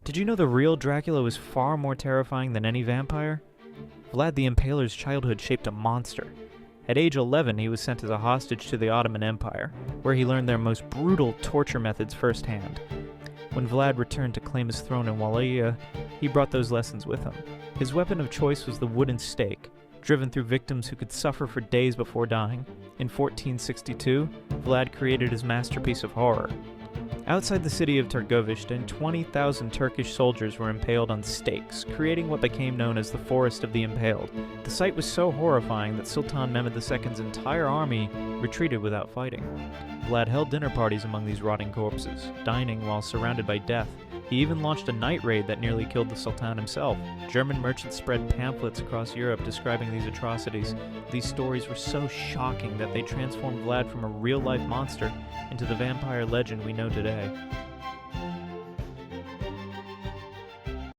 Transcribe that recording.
Did you know the real Dracula was far more terrifying than any vampire? Vlad the Impaler's childhood shaped a monster. At age 11, he was sent as a hostage to the Ottoman Empire, where he learned their most brutal torture methods firsthand. When Vlad returned to claim his throne in Wallachia, he brought those lessons with him. His weapon of choice was the wooden stake, driven through victims who could suffer for days before dying. In 1462, Vlad created his masterpiece of horror. Outside the city of Tergovishte, 20,000 Turkish soldiers were impaled on stakes, creating what became known as the Forest of the Impaled. The sight was so horrifying that Sultan Mehmed II's entire army retreated without fighting. Vlad held dinner parties among these rotting corpses, dining while surrounded by death. He even launched a night raid that nearly killed the Sultan himself. German merchants spread pamphlets across Europe describing these atrocities. These stories were so shocking that they transformed Vlad from a real-life monster into the vampire legend we know today.